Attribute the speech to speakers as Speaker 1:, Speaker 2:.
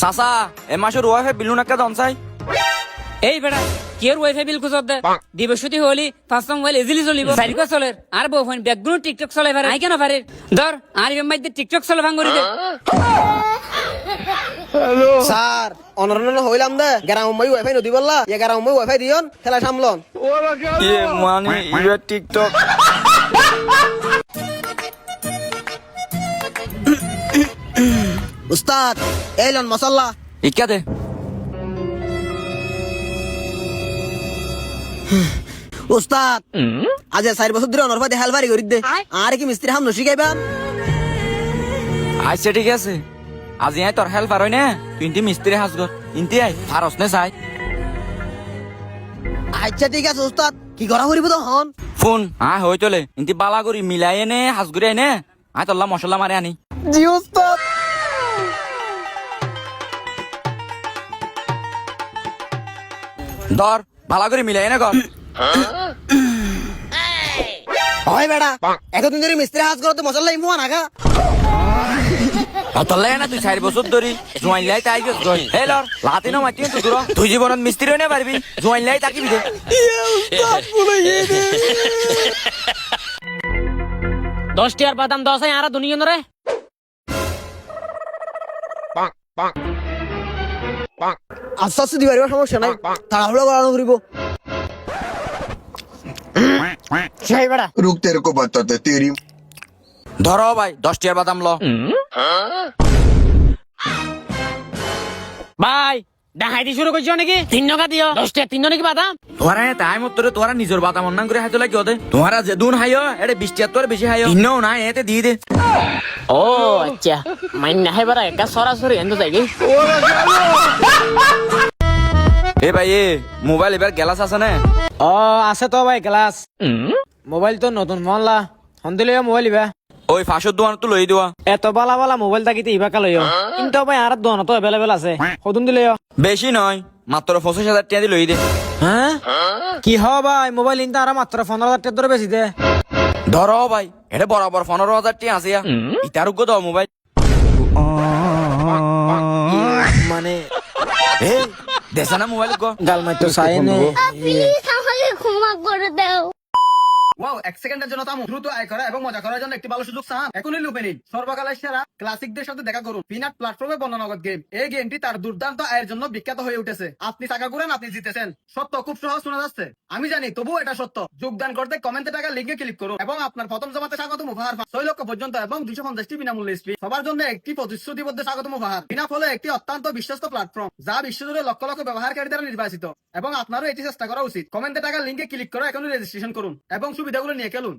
Speaker 1: চাচা এ মাসের ওয়াইফাই বিলু নাকা দন চাই।
Speaker 2: এই বেটা কের ওয়াইফাই বিল কুচত দে দিবসতি হলি পাঁচ মোবাইল ইজিলি চলিব চারিকা চলে আর বউ ফোন ব্যাগগুলো টিকটক চলাই পারে আই কেন পারে ধর আর ইমাইতে টিকটক চলে ভাঙ করে দে।
Speaker 3: স্যার অনরন হইলাম দে গ্রাম মই ওয়াইফাই নদী বললা এ গ্রাম মই ওয়াইফাই দিয়ন খেলা সামলন
Speaker 1: ইয়ে মানে ইয়ে টিকটক
Speaker 3: উস্তাদ এলন মশাল্লা
Speaker 1: ইকা দে।
Speaker 3: উস্তাদ আজ 4 বছর ধরে অনর ভাই হেলবারি করি দে আর কি মিস্ত্রি হাম নশিকাইবা
Speaker 1: আচ্ছা ঠিক আছে আজি আই তোর হেল্প পারই না তুই ইন্তি মিস্ত্রি হাজ গর ইন্তি আই ফারস নে চাই।
Speaker 3: আচ্ছা ঠিক আছে উস্তাদ কি করা করিব তো হন
Speaker 1: ফোন হই চলে ইন্তি বালা করি মিলাই এনে হাজ করে আইনে আই তোল্লা মশলা মারে আনি।
Speaker 3: জি উস্তাদ
Speaker 1: ধর ভালা করে মিলাই এনে কর।
Speaker 3: হয় বেটা এতদিন ধরে মিস্ত্রি হাজ করতে মশলা ইমু নাগা
Speaker 1: অতলে না তুই 4 বছর ধরি জোয়াইন লাই তাই গেছ গই হে লর লাতে না মাটি তো দূর তুই জীবনত মিস্ত্রি হইনে পারবি জোয়াইন লাই তাকিবি দে।
Speaker 3: উস্তাদ বলে দে
Speaker 2: 10 টিয়ার বাদাম 10 আই আর দুনিয়া নরে
Speaker 3: আস্তে আস্তে দিবার সমস্যা নাই তাড়াহুড়ো করানো করিব সেই বেটা
Speaker 4: रुक तेरे को बताते तेरी
Speaker 1: ধরো ভাই 10 টিয়ার বাদাম ল।
Speaker 2: ভাই ডাহাইতি শুরু করছো নাকি 3 টাকা দিও 10 টাকা 3 নাকি বাদাম
Speaker 1: তোরা টাইম উত্তরে তোরা নিজের বাদাম অন্যান করে হাইতো লাগি ওদে তোরা যে দুন হাইও এটা 20 টিয়ার তোর বেশি হাইও ইন্নো না এতে দিয়ে দে।
Speaker 2: ও আচ্ছা মাইন না হেবারা একা সরাসরি এন্ড যাইগে।
Speaker 1: এ ভাই এ মোবাইল এবার গ্লাস আছে না?
Speaker 5: ও আছে তো ভাই গ্লাস মোবাইল তো নতুন মহল্লা হন্দিলে মোবাইল ইবা
Speaker 1: ওই ফাঁসর দোকান তো লই দিওয়া
Speaker 5: এত বালা বালা মোবাইল থাকিতে ইবা কালইও কিন্তু ভাই আর দোকান তো अवेलेबल আছে হদুন দিলে
Speaker 1: বেশি নয় মাত্র 25,000 টাকা দিয়ে লই দে।
Speaker 5: হ্যাঁ কি হ ভাই মোবাইল ইনতা আর মাত্র 15,000 টাকা ধরে বেশি দে
Speaker 1: ধরো ভাই এটা বরাবর 15,000 টাকা আছে ইটার উগ্র দাও মোবাইল
Speaker 5: মানে
Speaker 1: এ দেশা না মোবাইল গো
Speaker 5: গাল মাইতো সাইনে
Speaker 6: প্লিজ আমাকে ক্ষমা করে দাও।
Speaker 3: ওয়াও 1 সেকেন্ডের জন্য থামুন দ্রুত আয় করা এবং মজা করার জন্য একটি ভালো সুযোগ চান এখনই লুপে নিন সর্বকালের সেরা ক্লাসিকদের সাথে দেখা করুন পিনাট প্ল্যাটফর্মে বর্ণনাগত গেম এই গেমটি তার দুর্দান্ত আয়ের জন্য বিখ্যাত হয়ে উঠেছে আপনি টাকা ঘুরেন আপনি জিতেছেন সত্য খুব সহজ শোনা যাচ্ছে আমি জানি তবুও এটা সত্য যোগদান করতে কমেন্টে টাকা লিঙ্কে ক্লিক করুন এবং আপনার প্রথম জমাতে স্বাগতম উপহার 6 লক্ষ পর্যন্ত এবং 250টি বিনামূল্যে স্পিড সবার জন্য একটি প্রতিশ্রুতিবদ্ধ স্বাগতম উপহার বিনা ফলে একটি অত্যন্ত বিশ্বস্ত প্ল্যাটফর্ম যা বিশ্বজুড়ে লক্ষ লক্ষ ব্যবহারকারী দ্বারা নির্বাচিত এবং আপনারও এটি চেষ্টা করা উচিত কমেন্টে টাকা লিঙ্কে ক্লিক করে এখনই রেজিস্ট্রেশন করুন এবং সুবিধাগুলো নিয়ে খেলুন।